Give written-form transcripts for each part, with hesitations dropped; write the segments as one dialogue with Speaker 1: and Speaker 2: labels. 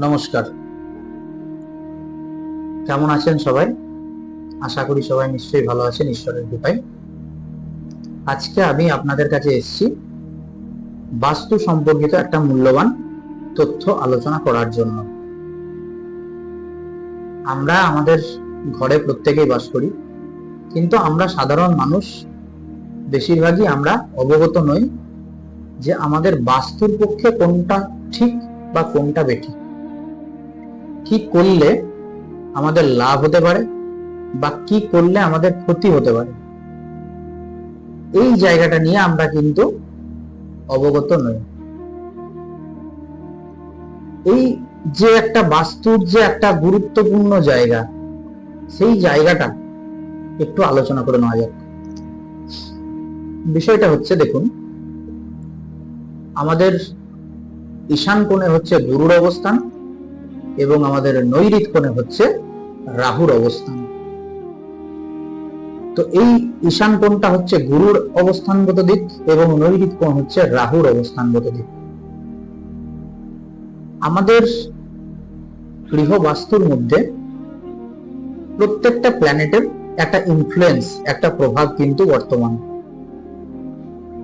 Speaker 1: নমস্কার। কেমন আছেন সবাই? আশা করি সবাই নিশ্চয়ই ভালো আছেন ঈশ্বরের কৃপায়। আজকে আমি আপনাদের কাছে এসেছি বাস্তু সম্পর্কিত একটা মূল্যবান তথ্য আলোচনা করার জন্য। আমরা আমাদের ঘরে প্রত্যেকেই বাস করি, কিন্তু আমরা সাধারণ মানুষ বেশিরভাগই আমরা অবগত নই যে আমাদের বাস্তুর পক্ষে কোনটা ঠিক বা কোনটা বেঠিক, কি করলে আমাদের লাভ হতে পারে বা কি করলে আমাদের ক্ষতি হতে পারে, এই জায়গাটা নিয়ে আমরা কিন্তু অবগত নই। এই যে একটা বাস্তুর যে একটা গুরুত্বপূর্ণ জায়গা, সেই জায়গাটা একটু আলোচনা করে নেওয়া যাক। বিষয়টা হচ্ছে, দেখুন, আমাদের ঈশান কোণে হচ্ছে গুরুর অবস্থান এবং আমাদের নৈঋত কোণে হচ্ছে রাহুর অবস্থান। তো এই ঈশান কোণটা হচ্ছে গুরুর অবস্থানগত দিক এবং নৈঋত কোণ হচ্ছে রাহুর অবস্থানগত দিক। আমাদের গৃহ বাস্তুর মধ্যে প্রত্যেকটা প্ল্যানেটের একটা ইনফ্লুয়েন্স, একটা প্রভাব কিন্তু বর্তমান।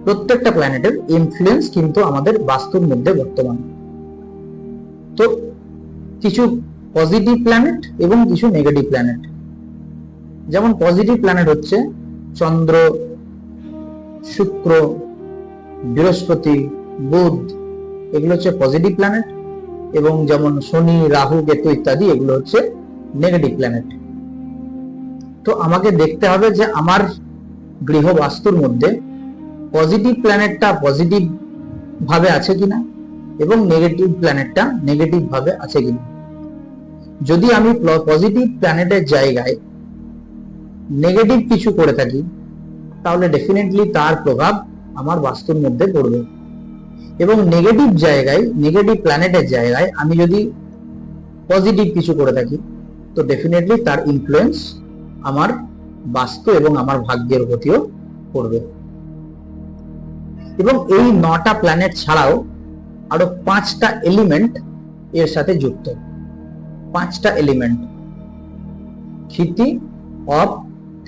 Speaker 1: প্রত্যেকটা প্ল্যানেটের ইনফ্লুয়েন্স কিন্তু আমাদের বাস্তুর মধ্যে বর্তমান। তো কিছু পজিটিভ প্ল্যানেট এবং কিছু নেগেটিভ প্ল্যানেট। যেমন পজিটিভ প্ল্যানেট হচ্ছে চন্দ্র, শুক্র, বৃহস্পতি, বুধ, এগুলো হচ্ছে পজিটিভ প্ল্যানেট। এবং যেমন শনি, রাহু, কেতু ইত্যাদি, এগুলো হচ্ছে নেগেটিভ প্ল্যানেট। তো আমাকে দেখতে হবে যে আমার গৃহ বাস্তুর মধ্যে পজিটিভ প্ল্যানেটটা পজিটিভ ভাবে আছে কিনা এবং নেগেটিভ প্ল্যানেটটা নেগেটিভ ভাবে আছে কিনা। যদি আমি পজিটিভ প্ল্যানেটের জায়গায় নেগেটিভ কিছু করে থাকি, তাহলে ডেফিনেটলি তার প্রভাব আমার বাস্তুর মধ্যে পড়বে। এবং নেগেটিভ জায়গায়, নেগেটিভ প্ল্যানেটের জায়গায় আমি যদি পজিটিভ কিছু করে থাকি, তো ডেফিনেটলি তার ইনফ্লুয়েন্স আমার বাস্তু এবং আমার ভাগ্যের প্রতিও পড়বে। এবং এই 9টা প্ল্যানেট ছাড়াও আরো 5টা এলিমেন্ট এর সাথে যুক্ত। 5টা এলিমেন্ট: ক্ষিতি, অপ,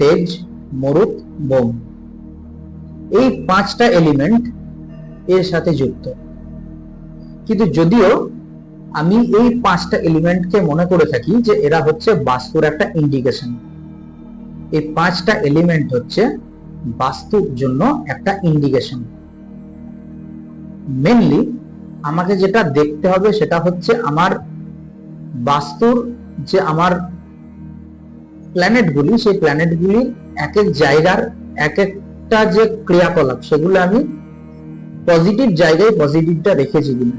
Speaker 1: তেজ, মরুত, বোম। এই 5টা এলিমেন্ট এর সাথে যুক্ত। কিন্তু যদিও আমি এই 5টা এলিমেন্টকে মনে করে থাকি যে এরা হচ্ছে বাস্তুর একটা ইন্ডিকেশন, এই 5টা এলিমেন্ট হচ্ছে বাস্তুর জন্য একটা ইন্ডিকেশন। মেনলি আমাকে যেটা দেখতে হবে সেটা হচ্ছে আমার বাস্তুর যে আমার প্ল্যানেটগুলি, সেই প্ল্যানেটগুলির এক এক জায়গার এক একটা যে ক্রিয়াকলাপ, সেগুলো আমি পজিটিভ জায়গায় পজিটিভটা রেখেছি কিনা।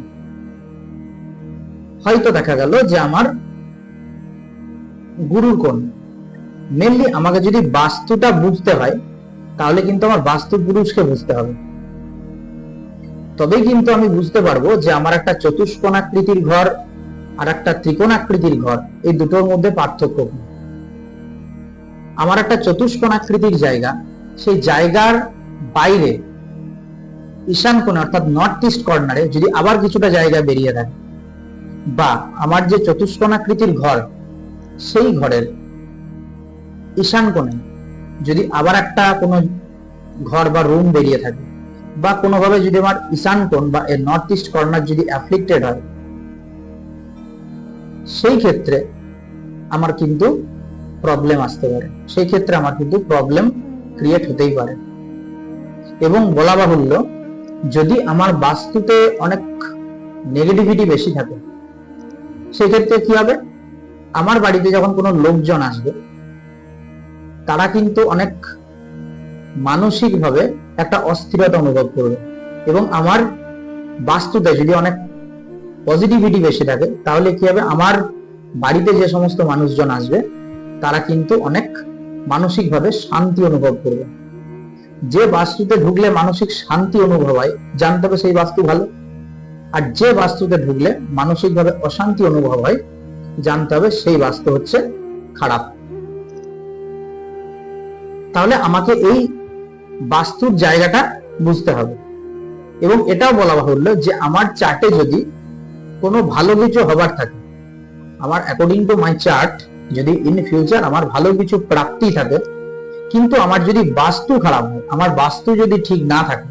Speaker 1: হয়তো দেখা গেল যে আমার গুরুর কোণ, মেনলি আমাকে যদি বাস্তুটা বুঝতে হয় তাহলে কিন্তু আমার বাস্তু পুরুষকে বুঝতে হবে। তবেই কিন্তু আমি বুঝতে পারবো যে আমার একটা চতুষ্কোণাকৃতির ঘর আর একটা ত্রিকোণাকৃতির ঘর, এই দুটোর মধ্যে পার্থক্য কি। আমার একটা চতুষ্কোণাকৃতির জায়গা, সেই জায়গার বাইরে ঈশান কোণে অর্থাৎ নর্থ ইস্ট কর্নারে যদি আবার কিছুটা জায়গা বেরিয়ে থাকে, বা আমার যে চতুষ্কোণাকৃতির ঘর, সেই ঘরের ঈশান কোণে যদি আবার একটা কোনো ঘর বা রুম বেরিয়ে থাকে, বা কোনোভাবে যদি আমার ঈশান কোণ বা এর নর্থ ইস্ট কর্নার যদি অ্যাফ্লিক্টেড হয়, সেই ক্ষেত্রে আমার কিন্তু প্রবলেম আসতে পারে, সেই ক্ষেত্রে আমার কিন্তু প্রবলেম ক্রিয়েট হতেই পারে। এবং বলা বাহুল্য, যদি আমার বাস্তুতে অনেক নেগেটিভিটি বেশি থাকে, সেক্ষেত্রে কি হবে, আমার বাড়িতে যখন কোনো লোকজন আসবে, তারা কিন্তু অনেক মানসিকভাবে একটা অস্থিরতা অনুভব করবে। এবং আমার বাস্তুতে যদি অনেক পজিটিভিটি বেশি থাকে, তাহলে কি হবে, আমার বাড়িতে যে সমস্ত মানুষজন আসবে তারা কিন্তু অনেক মানসিকভাবে শান্তি অনুভব করবে। যে বাস্তুতে ঢুকলে মানসিক শান্তি অনুভব হয়, জানতে হবে সেই বাস্তু ভালো। আর যে বাস্তুতে ঢুকলে মানসিকভাবে অশান্তি অনুভব হয়, জানতে হবে সেই বাস্তু হচ্ছে খারাপ। তাহলে আমাকে এই বাস্তুর জায়গাটা বুঝতে হবে। এবং এটাও বলা বাহুল্য যে আমার চার্টে যদি কোনো ভালো কিছু হবার থাকে, আমার অ্যাকর্ডিং টু মাই চার্ট, যদি ইন ফিউচার আমার ভালো কিছু প্রাপ্তি থাকে, কিন্তু আমার যদি বাস্তু খারাপ হয়, আমার বাস্তু যদি ঠিক না থাকে,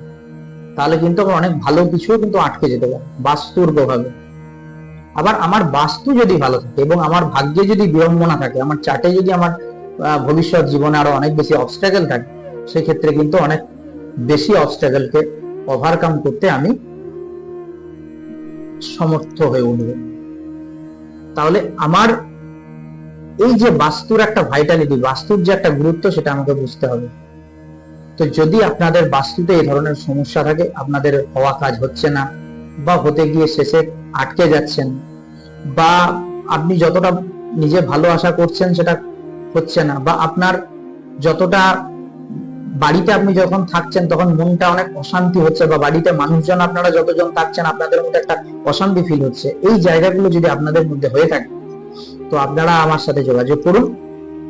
Speaker 1: তাহলে কিন্তু আমার অনেক ভালো কিছু কিন্তু আটকে যেতে পারে বাস্তুর প্রভাবে। আবার আমার বাস্তু যদি ভালো থাকে এবং আমার ভাগ্যে যদি বিড়ম্বনা থাকে, আমার চার্টে যদি আমার ভবিষ্যৎ জীবনে আরো অনেক বেশি অবস্ট্রাগল থাকে, সেক্ষেত্রে কিন্তু অনেক বেশি অবস্ট্রাগলকে ওভারকাম করতে আমি সমর্থ হয়ে উঠব। তাহলে আমার এই যে বাস্তুর একটা ভাইটালিটি, বাস্তুর যে একটা গুরুত্ব, সেটা আমাকে বুঝতে হবে। তো যদি আপনাদের বাস্তুতে এই ধরনের সমস্যা থাকে, আপনাদের হওয়া কাজ হচ্ছে না, বা হতে গিয়ে শেষে আটকে যাচ্ছেন, বা আপনি যতটা নিজে ভালো আশা করছেন সেটা হচ্ছে না, বা আপনার যতটা বাড়িতে আপনি যখন থাকছেন তখন মনটা অনেক অশান্তি হচ্ছে, বা বাড়িতে মানুষজন আপনারা যতজন থাকছেন আপনাদের মধ্যে একটা অশান্তি ফিল হচ্ছে, এই জায়গাগুলো যদি আপনাদের মধ্যে হয়ে থাকে, তো আপনারা আমার সাথে যোগাযোগ করুন।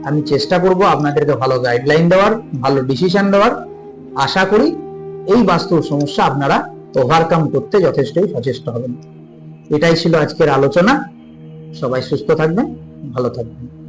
Speaker 1: আমি চেষ্টা করব আপনাদেরকে ভালো গাইডলাইন দেওয়ার, ভালো ডিসিশন দেওয়ার। আশা করি এই বাস্তুর সমস্যা আপনারা ওভারকাম করতে যথেষ্টই সচেষ্ট হবেন। এটাই ছিল আজকের আলোচনা। সবাই সুস্থ থাকবেন, ভালো থাকবেন।